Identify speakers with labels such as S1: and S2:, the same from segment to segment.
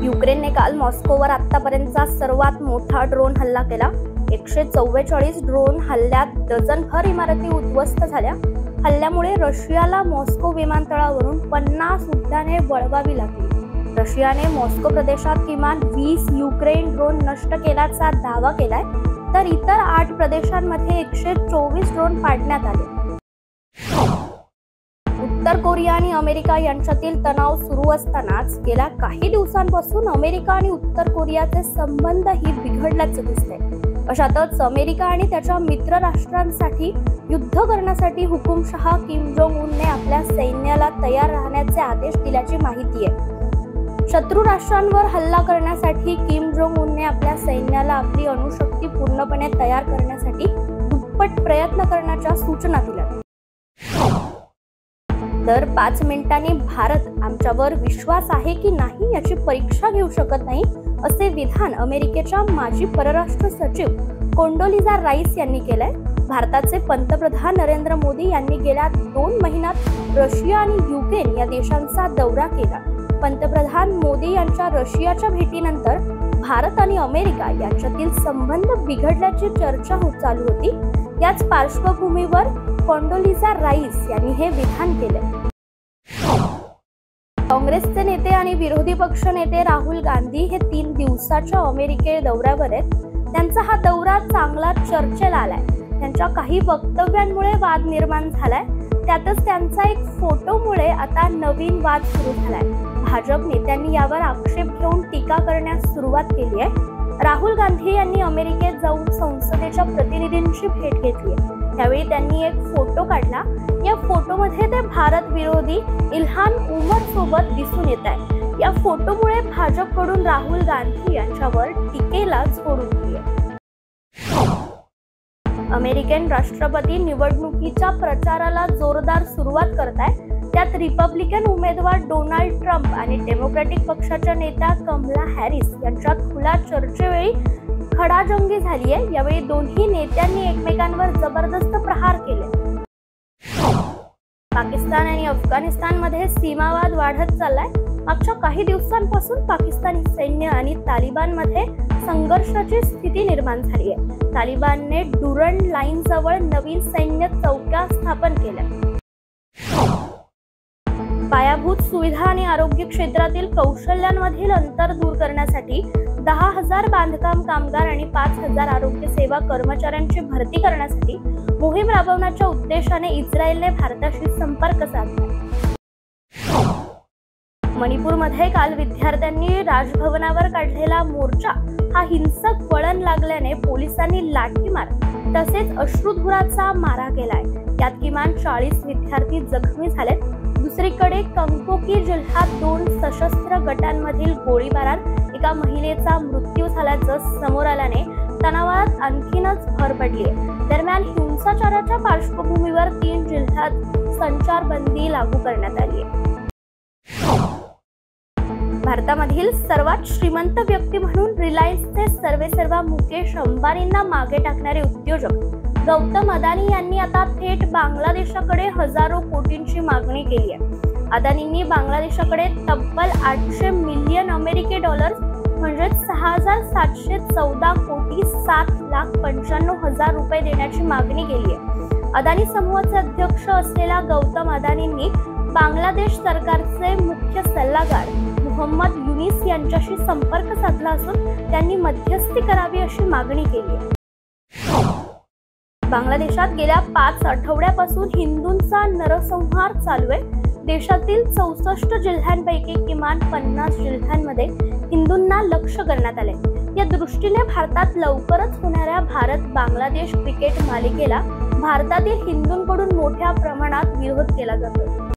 S1: युक्रेनने काल मॉस्कोवर आतापर्यंतचा सर्वात मोठा ड्रोन हल्ला केला। 144 ड्रोन हल्ल्यात डझनभर इमारती उद्ध्वस्त झाल्या। हल्ल्यामुळे रशियाला मॉस्को विमानतळावरून 50 उड्डाणे वळवावी लागली। रशियाने मॉस्को प्रदेशात किमान 20 युक्रेन ड्रोन नष्ट केल्याचा दावा केलाय, तर इतर 8 प्रदेशांमध्ये 124 ड्रोन पाडण्यात आले। उत्तर कोरिया आणि अमेरिका यांच्यातील तणाव सुरू असतानाच गेल्या काही दिवसांपासून अमेरिका आणि उत्तर कोरियाचे संबंधही बिघडल्याचे दिसते। अशातच अमेरिका आणि त्याच्या मित्र राष्ट्रांसाठी युद्ध करण्यासाठी हुकुमशहा किम जोंग उनने आपल्या सैन्याला तयार राहण्याचे आदेश दिल्याची माहिती आहे। शत्रू राष्ट्रांवर हल्ला करण्यासाठी किम जोंग उनने आपल्या सैन्याला आपली अणुशक्ती पूर्णपणे तयार करण्यासाठी दुप्पट प्रयत्न करण्याच्या सूचना दिल्या। दर 5 मिनिटांनी भारत आमच्यावर विश्वास आहे की नाही याची परीक्षा घेऊ शकत नाही, असे विधान अमेरिकेच्या माजी परराष्ट्र सचिव कोंडोलिझा राईस यांनी केलंय। भारताचे पंतप्रधान नरेंद्र मोदी यांनी गेल्या 2 महिन्यात रशिया आणि युक्रेन या देशांचा दौरा केला। पंतप्रधान मोदी यांच्या रशियाच्या भेटीनंतर भारत आणि अमेरिका यांच्यातील संबंध बिघडल्याची चर्चा चालू होती। याच पार्श्वभूमीवर कोंडोलिझा राईस यांनी हे विधान केले। काँग्रेसचे नेते आणि विरोधी पक्ष नेते राहुल गांधी हे 3 दिवसाच्या अमेरिके दौऱ्यावर आहेत। त्यांचा हा दौरा चांगला चर्चेला आलाय। त्यांच्या काही वक्तव्यांमुळे वाद निर्माण झालाय, त्यातच त्यांचा एक फोटोमुळे आता नवीन वाद सुरू झालाय। भाजप नेत्यांनी यावर आक्षेप घेऊन टीका करण्यास सुरुवात केली आहे। राहुल गांधी यांनी अमेरिकेत जाऊन संसदेच्या प्रतिनिधींची भेट घेतली। त्यावेळी त्यांनी एक फोटो काढला। या फोटोमध्ये ते भारत विरोधी इल्हान उमर सोबत दिसून येत आहे। या फोटोमुळे भाजपकडून राहुल गांधी यांच्यावर टीकेला जोड दिली आहे। अमेरिकन राष्ट्रपती निवडणुकीच्या प्रचाराला जोरदार सुरुवात करत आहे। त्यात रिपब्लिकन उमेदवार डोनाल्ड ट्रम्प आणि डेमोक्रॅटिक पक्षाच्या नेत्या कमला हॅरिस यांच्यात खुल्या चर्चेवेळी खडाजंगी झाली आहे। यावेळी दोन्ही नेत्यांनी एकमेकांवर जबरदस्त प्रहार केले। पाकिस्तान आणि अफगाणिस्तानमध्ये सीमावाद वाढत चाललाय। मागच्या काही दिवसांपासून पाकिस्तानी सैन्य आणि तालिबानमध्ये संघर्षाची स्थिती निर्माण झाली आहे। तालिबानने डुरंड लाईन जवळ नवीन सैन्य चौक्या स्थापन केल्या। पायाभूत सुविधा आणि आरोग्य क्षेत्रातील कौशल्यांमधील अंतर दूर करण्यासाठी 10,000 बांधकाम कामगार आणि 5,000 आरोग्य सेवा कर्मचाऱ्यांची भरती करण्यासाठी मोहीम राबवण्याच्या उद्देशाने इस्रायलने भारताशी संपर्क साधला। मणिपूरमध्ये काल विद्यार्थ्यांनी राजभवनावर काढलेला मोर्चा हा हिंसक वळण लागल्याने पोलिसांनी लाठीमार तसेच अश्रुधुराचा मारा केलाय। यात किमान 40 विद्यार्थी जखमी झालेत। दुसरीकडे कंकोकी जिल्ह्यात 2 सशस्त्र गटांमधील गोळीबारात एका महिलेचा मृत्यू झाल्याचं समोर आल्याने तणावात आणखीनच भर पडली आहे। दरम्यान हिंसाचाराच्या पार्श्वभूमीवर 3 जिल्ह्यात संचारबंदी लागू करण्यात आली आहे। भारतामधील सर्वात श्रीमंत व्यक्ती म्हणून रिलायन्सचे सर्वेसर्वा मुकेश अंबानींना मागे टाकणारे उद्योजक गौतम अदानी यांनी आता थेट बांगलादेशाकडे हजारो कोटींची मागणी केली आहे। अदानींनी बांगलादेशाकडे तब्बल 800 मिलियन अमेरिकी डॉलर्स म्हणजे 6,714 कोटी 7,95,000 रुपये देण्याची मागणी केली आहे। अदानी समूहाचे अध्यक्ष असलेल्या गौतम अदानींनी बांगलादेश सरकारचे मुख्य सल्लागार मोहम्मद युनिस यांच्याशी संपर्क साधला असून त्यांनी मध्यस्थी करावी अशी मागणी केली आहे। बांगलादेशात गेल्या 5 आठवड्यापासून हिंदूंचा नरसंहार चालू आहे। देशातील 64 जिल्ह्यांपैकी किमान 50 जिल्ह्यांमध्ये हिंदूंना लक्ष्य करण्यात आले। या दृष्टीने भारतात लवकरच होणाऱ्या भारत बांगलादेश क्रिकेट मालिकेला भारतातील हिंदूंकडून मोठ्या प्रमाणात विरोध केला जातो।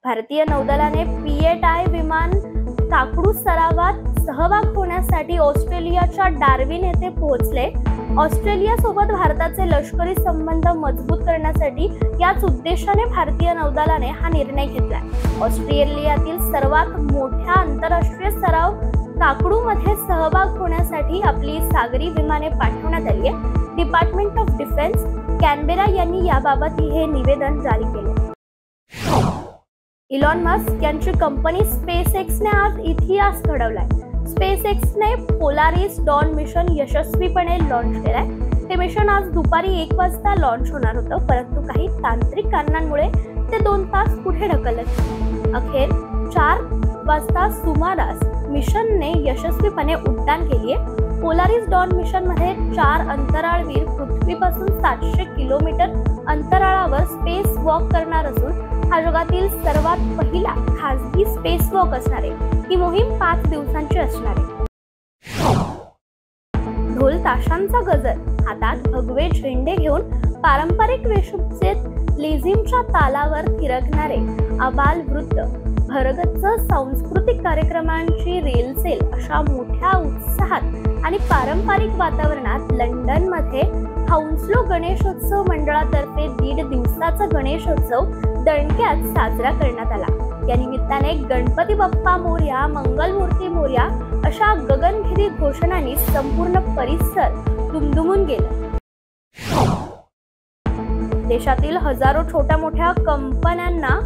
S1: भारतीय नौदलाने पीएटाय विमान ताकडू सरावात सहभाग होण्यासाठी ऑस्ट्रेलियाच्या डार्विन येथे पोहोचले। ऑस्ट्रेलियासोबत भारताचे लष्करी संबंध मजबूत करण्यासाठी याच उद्देशाने भारतीय नौदलाने हा निर्णय घेतलाय। ऑस्ट्रेलियातील सर्वात मोठ्या आंतरराष्ट्रीय सराव ताकडूमध्ये सहभाग होण्यासाठी आपली सागरी विमाने पाठवण्यात आली आहे। डिपार्टमेंट ऑफ डिफेन्स कॅनबेरा यांनी याबाबत हे निवेदन जारी केले। इलॉन मस्क यांची कंपनी स्पेसएक्सने आज इतिहास घडवलाय. स्पेसएक्सने पोलारिस डॉन मिशन यशस्वीपणे लॉन्च केलंय. हे मिशन आज दुपारी 1 वाजता लॉन्च होणार होतं, परंतु काही तांत्रिक कारणांमुळे ते 2 तास पुढे ढकललं. अखेर 4 वाजता सुमारास मिशनने यशस्वीपणे उड्डाण केलीये. पोलारिस डॉन मिशन मध्ये 4 अंतराळवीर पृथ्वीपासून 700 किलोमीटर अंतराळावर स्पेस वॉक करणार असून हा जगातील सर्वात पहिला खासगी स्पेस वॉक असणार आहे. ही मोहीम 5 दिवसांची असणार आहे. ढोल ताशांचा गजर, हातात भगवे झेंडे घेऊन पारंपरिक वेशभूषेत लेझिमच्या तालावर थिरकणारे आबाल वृद्ध, भरगच्च सांस्कृतिक कार्यक्रमांची रेलसेल अशा मोठ्या उत्साहात आणि पारंपरिक वातावरणात लंडनमध्ये हौन्स्लो गणेशोत्सव मंडळातर्फे 1.5 दिवसाचा गणेशोत्सव दणक्यात साजरा करण्यात आला. या निमित्ताने गणपती बाप्पा मोरया, मंगलमूर्ती मोरया अशा गगनभेदी घोषणांनी संपूर्ण परिसर दुमदुमून गेला. देशातील हजारो छोट्या मोठ्या कंपन्यांना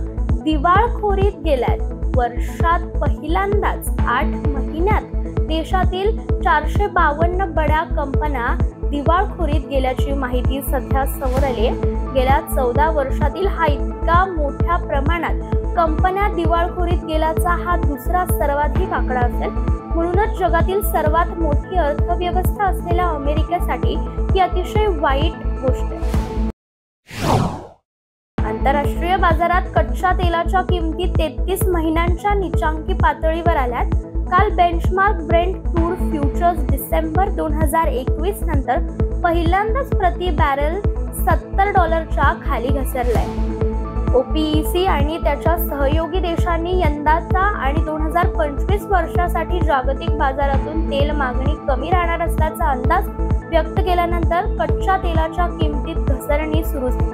S1: दिवाळखोरीत गेल्यात. वर्षात पहिल्यांदाच 8 महिन्यात देशातील 452 बड्या कंपन्या दिवाळखोरीत गेल्याची माहिती सध्या समोर आली आहे. गेल्या 14 वर्षातील हा इतका मोठ्या प्रमाणात कंपन्या दिवाळखोरीत गेल्याचा हा दुसरा सर्वाधिक आकडा असेल. म्हणूनच जगातील सर्वात मोठी अर्थव्यवस्था असलेल्या अमेरिकेसाठी ही अतिशय वाईट गोष्ट आहे. आंतरराष्ट्रीय बाजारात कच्च्या तेलाच्या किमती 33 महिन्यांच्या नीचांकी पातळीवर आल्यात. काल benchmark Brent crude futures December 2021 नंतर पहिल्यांदाच प्रति बॅरल $70च्या खाली घसरलाय. OPEC आणि त्याच्या सहयोगी देशांनी यंदाचा आणि 2025 वर्षासाठी जागतिक बाजारातून तेल मागणी कमी राहणार असल्याचा अंदाज व्यक्त केल्यानंतर कच्च्या तेलाच्या किमतीत घसरणी सुरू झाली.